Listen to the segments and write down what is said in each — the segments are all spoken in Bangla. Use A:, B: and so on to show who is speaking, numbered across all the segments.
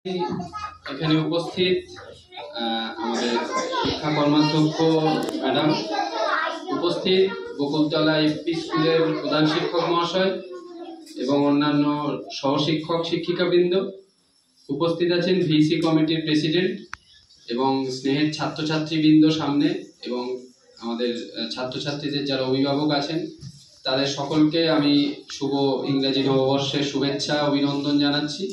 A: এখানে উপস্থিত আমাদের শিক্ষা কর্মাধ্যক্ষ ম্যাডাম, উপস্থিত বকুলতলা এফপি স্কুলের প্রধান শিক্ষক মহাশয় এবং অন্যান্য সহশিক্ষক শিক্ষিকাবৃন্দ, উপস্থিত আছেন ভিসি কমিটির প্রেসিডেন্ট এবং স্নেহের ছাত্রছাত্রীবৃন্দ সামনে, এবং আমাদের ছাত্রছাত্রীদের যারা অভিভাবক আছেন তাদের সকলকে আমি শুভ ইংরেজি নববর্ষের শুভেচ্ছা অভিনন্দন জানাচ্ছি।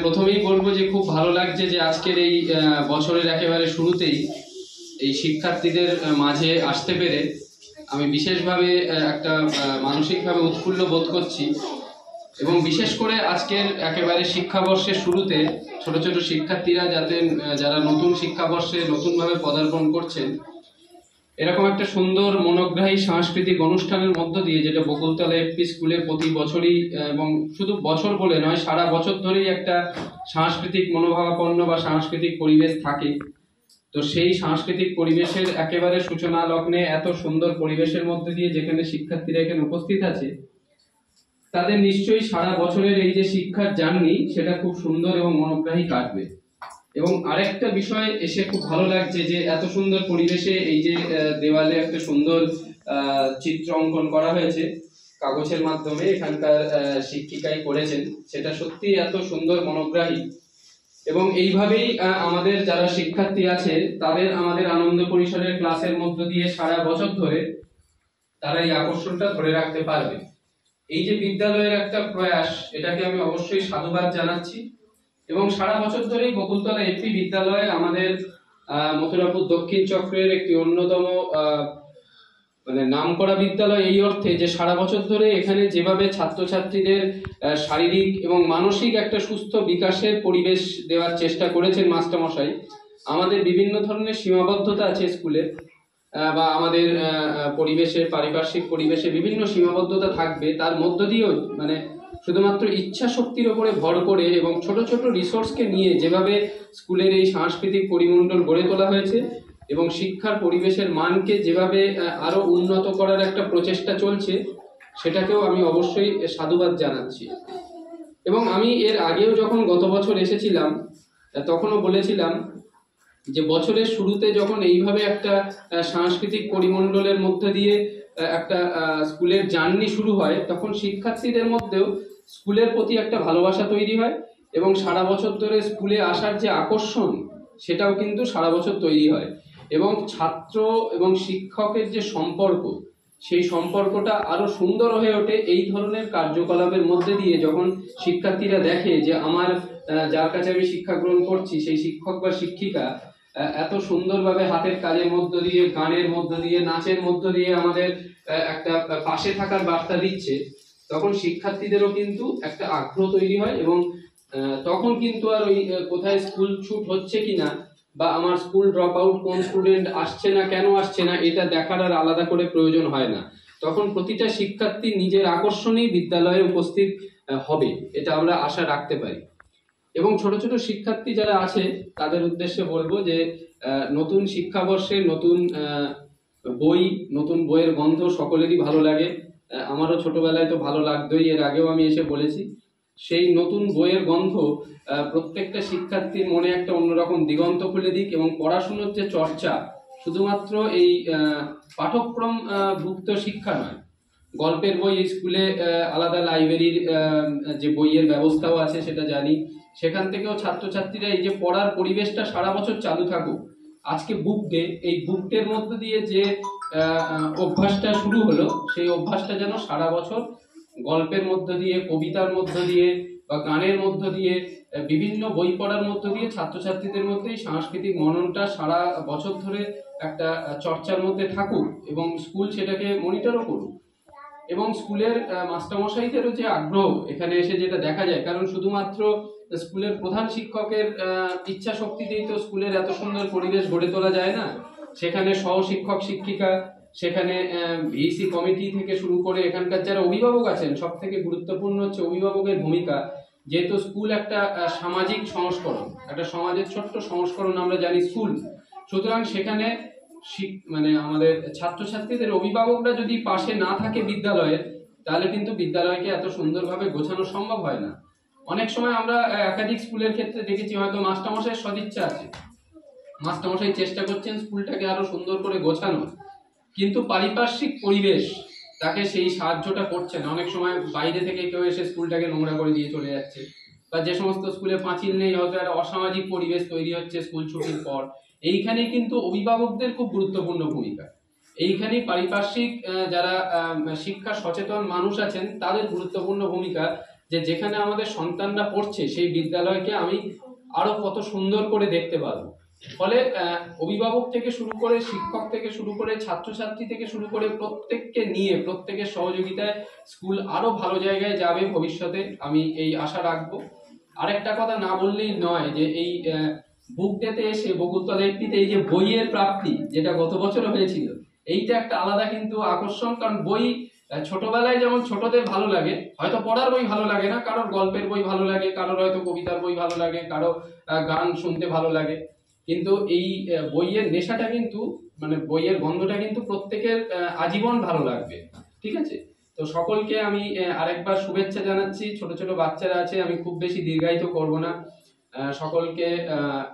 A: প্রথমেই বলবো যে খুব ভালো লাগছে যে আজকের এই বছরের একেবারে শুরুতেই এই শিক্ষার্থীদের মাঝে আসতে পেরে আমি বিশেষভাবে একটা মানসিকভাবে উৎফুল্ল বোধ করছি। এবং বিশেষ করে আজকের একেবারে শিক্ষাবর্ষের শুরুতে ছোট ছোট শিক্ষার্থীরা যারা নতুন শিক্ষাবর্ষে নতুনভাবে পদার্পণ করছেন, এরকম একটা সুন্দর মনোগ্রাহী সাংস্কৃতিক অনুষ্ঠানের মধ্য দিয়ে, যেটা বকুলতলা এফপি স্কুলে প্রতি বছরই এবং শুধু বছর বলে নয় সারা বছর ধরেই একটা সাংস্কৃতিক মনোভাবাপন্ন বা সাংস্কৃতিক পরিবেশ থাকে। তো সেই সাংস্কৃতিক পরিবেশের একেবারে সূচনা লগ্নে এত সুন্দর পরিবেশের মধ্যে দিয়ে যেখানে শিক্ষার্থীরা এখানে উপস্থিত আছে, তাদের নিশ্চয়ই সারা বছরের এই যে শিক্ষার জার্নি সেটা খুব সুন্দর এবং মনোগ্রাহী কাটবে। এবং আরেকটা বিষয় এসে খুব ভালো লাগছে যে এত সুন্দর পরিবেশে এই যে দেওয়ালে একটা সুন্দর চিত্র অঙ্কন করা হয়েছে কাগজের মাধ্যমে, এখানকার শিক্ষিকাই করেছেন, সেটা সত্যি এত সুন্দর মনোগ্রাহী। এবং এইভাবেই আমাদের যারা শিক্ষার্থী আছে তাদের আমাদের আনন্দ পরিসরের ক্লাসের মধ্য দিয়ে সারা বছর ধরে তারা এই আকর্ষণটা ধরে রাখতে পারবে। এই যে বিদ্যালয়ের একটা প্রয়াস, এটাকে আমি অবশ্যই সাধুবাদ জানাচ্ছি। এবং সারা বছর ধরেই বকুলতলা এফপি বিদ্যালয় আমাদের মথুরাপুর দক্ষিণ চক্রের একটি অন্যতম নামকরা বিদ্যালয়, এই অর্থে যে সারা বছর ধরে এখানে যেভাবে ছাত্রছাত্রীদের শারীরিক এবং মানসিক একটা সুস্থ বিকাশের পরিবেশ দেওয়ার চেষ্টা করেছেন মাস্টারমশাই। আমাদের বিভিন্ন ধরনের সীমাবদ্ধতা আছে স্কুলে বা আমাদের পারিপার্শ্বিক পরিবেশে বিভিন্ন সীমাবদ্ধতা থাকবে, তার মধ্য দিয়েও শুধুমাত্র ইচ্ছা শক্তির উপরে ভর করে এবং ছোট ছোট রিসোর্সকে নিয়ে যেভাবে স্কুলের এই সাংস্কৃতিক পরিমণ্ডল গড়ে তোলা হয়েছে এবং শিক্ষার পরিবেশের মানকে যেভাবে আরো উন্নত করার একটা প্রচেষ্টা চলছে, সেটাকেও আমি অবশ্যই সাধুবাদ জানাচ্ছি। এবং আমি এর আগেও যখন গত বছর এসেছিলাম তখনও বলেছিলাম যে বছরের শুরুতে যখন এইভাবে একটা সাংস্কৃতিক পরিমণ্ডলের মধ্যে দিয়ে একটা স্কুলের জার্নি শুরু হয়, তখন শিক্ষার্থীদের মধ্যেও স্কুলের প্রতি একটা ভালোবাসা তৈরি হয় এবং সারা বছর ধরে স্কুলে আসার যে আকর্ষণ সেটাও কিন্তু সারা বছর তৈরি হয়। এবং ছাত্র এবং শিক্ষকের যে সম্পর্ক, সেই সম্পর্কটা আরো সুন্দর হয়ে ওঠে এই ধরনের কার্যকলাপের মধ্যে দিয়ে। যখন শিক্ষার্থীরা দেখে যে আমার যার কাছে আমি শিক্ষা গ্রহণ করছি সেই শিক্ষক বা শিক্ষিকা এত সুন্দরভাবে হাতের কাজের মধ্য দিয়ে, গানের মধ্য দিয়ে, নাচের মধ্য দিয়ে আমাদের একটা পাশে থাকার বার্তা দিচ্ছে, তখন শিক্ষার্থীদেরও কিন্তু একটা আগ্রহ তৈরি হয়। এবং তখন কিন্তু আর ওই কোথায় স্কুল ছুট হচ্ছে কিনা বা আমার স্কুল ড্রপ আউট কোন স্টুডেন্ট আসছে না, কেন আসছে না, এটা দেখার আর আলাদা করে প্রয়োজন হয় না। তখন প্রতিটা শিক্ষার্থী নিজের আকর্ষণেই বিদ্যালয়ে উপস্থিত হবে, এটা আমরা আশা রাখতে পারি। এবং ছোট ছোট শিক্ষার্থী যারা আছে তাদের উদ্দেশ্যে বলবো যে নতুন শিক্ষাবর্ষে নতুন বই, নতুন বইয়ের গন্ধ সকলেরই ভালো লাগে। আমারও ছোটবেলায় তো ভালো লাগতোই, এর আগেও আমি এসে বলেছি। সেই নতুন বইয়ের গন্ধ প্রত্যেকটা শিক্ষার্থীর মনে একটা অন্যরকম দিগন্ত খুলে দিক। এবং পড়াশুনোর যে চর্চা, শুধুমাত্র এই পাঠ্যক্রম ভুক্ত শিক্ষা নয়, গল্পের বই স্কুলে আলাদা লাইব্রেরির যে বইয়ের ব্যবস্থাও আছে সেটা জানি, সেখান থেকেও ছাত্রছাত্রীরা এই যে পড়ার পরিবেশটা সারা বছর চালু থাকুক। আজকে বুক ডে, এই বুক ডের মধ্যে দিয়ে যে অভ্যাসটা শুরু হলো, সেই অভ্যাসটা যেন সারা বছর গল্পের মধ্য দিয়ে, কবিতার মধ্য দিয়ে বা গানের মধ্য দিয়ে, বিভিন্ন বই পড়ার মধ্য দিয়ে ছাত্রছাত্রীদের মধ্যে সাংস্কৃতিক মননটা সারা বছর ধরে একটা চর্চার মধ্যে থাকুক এবং স্কুল সেটাকে মনিটরও করুক। এবং স্কুলের মাস্টারমশাইদেরও যে আগ্রহ এখানে এসে যেটা দেখা যায়, কারণ শুধুমাত্র স্কুলের প্রধান শিক্ষকের ইচ্ছা শক্তিতেই তো স্কুলের এত সুন্দর পরিবেশ গড়ে তোলা যায় না। সেখানে সহ শিক্ষক শিক্ষিকা, সেখানে ভিসি কমিটি থেকে শুরু করে এখানকার যারা অভিভাবক আছেন, সব থেকে গুরুত্বপূর্ণ হচ্ছে অভিভাবকের ভূমিকা। যেহেতু স্কুল একটা সামাজিক সংস্করণ, একটা সমাজের ছোট্ট সংস্করণ আমরা জানি স্কুল, সুতরাং সেখানে আমাদের ছাত্রছাত্রীদের অভিভাবকরা যদি পাশে না থাকে বিদ্যালয়ের, তাহলে কিন্তু বিদ্যালয়কে এত সুন্দরভাবে গোছানো সম্ভব হয় না। অনেক সময় আমরা একাধিক স্কুলের ক্ষেত্রে দেখেছি, হয়তো মাস্টারমশাইয়ের সদিচ্ছা আছে, মাস্টারমশাই চেষ্টা করছেন স্কুলটাকে আরো সুন্দর করে গোছানো, কিন্তু পারিপার্শ্বিক পরিবেশ তাকে সেই সাহায্যটা করছে না। অনেক সময় বাইরে থেকে কেউ এসে স্কুলটাকে নোংরা করে দিয়ে চলে যাচ্ছে, বা যে সমস্ত স্কুলে পাঁচিল নেই, হয়তো একটা অসামাজিক পরিবেশ তৈরি হচ্ছে স্কুল ছুটির পর। এইখানেই কিন্তু অভিভাবকদের খুব গুরুত্বপূর্ণ ভূমিকা, এইখানেই পারিপার্শ্বিক যারা শিক্ষা সচেতন মানুষ আছেন তাদের গুরুত্বপূর্ণ ভূমিকা, যে যেখানে আমাদের সন্তানরা পড়ছে সেই বিদ্যালয়কে আমি আরো কত সুন্দর করে দেখতে পারবো। ফলে অভিভাবক থেকে শুরু করে, শিক্ষক থেকে শুরু করে, ছাত্রছাত্রী থেকে শুরু করে প্রত্যেককে নিয়ে, প্রত্যেকের সহযোগিতায় স্কুল আরো ভালো জায়গায় যাবে ভবিষ্যতে, আমি এই আশা রাখবো। আরেকটা কথা না বললেই নয়, যে এই বুক ডেতে এসে বকুলতলা একটিতে এই যে বইয়ের প্রাপ্তি, যেটা গত বছর হয়েছিল, এইটা একটা আলাদা কিন্তু আকর্ষণ। কারণ বই ছোটবেলায় যেমন ছোটদের ভালো লাগে, হয়তো পড়ার বই ভালো লাগে না, কারোর গল্পের বই ভালো লাগে, কারোর হয়তো কবিতার বই ভালো লাগে, কারো গান শুনতে ভালো লাগে, কিন্তু এই বইয়ের নেশাটা কিন্তু, মানে বইয়ের গন্ধটা কিন্তু প্রত্যেকের আজীবন ভালো লাগবে। ঠিক আছে, তো সকলকে আমি আরেকবার শুভেচ্ছা জানাচ্ছি। ছোট ছোট বাচ্চারা আছে, আমি খুব বেশি দীর্ঘায়িত করব না। সকলকে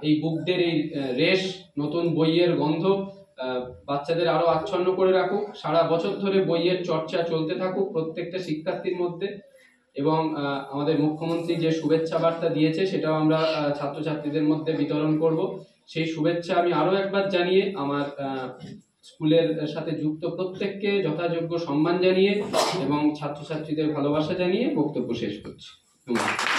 A: এই বুকদের এই রেশ, নতুন বইয়ের গন্ধ বাচ্চাদের আরো আচ্ছন্ন করে রাখুক। সারা বছর ধরে বইয়ের চর্চা চলতে থাকুক প্রত্যেকটা শিক্ষার্থীর মধ্যে। এবং আমাদের মুখ্যমন্ত্রী যে শুভেচ্ছা বার্তা দিয়েছে, সেটাও আমরা ছাত্রছাত্রীদের মধ্যে বিতরণ করব। সেই শুভেচ্ছা আমি আরো একবার জানিয়ে, আমার স্কুলের সাথে যুক্ত প্রত্যেককে যথাযোগ্য সম্মান জানিয়ে এবং ছাত্রছাত্রীদের ভালোবাসা জানিয়ে বক্তব্য শেষ করছি। ধন্যবাদ।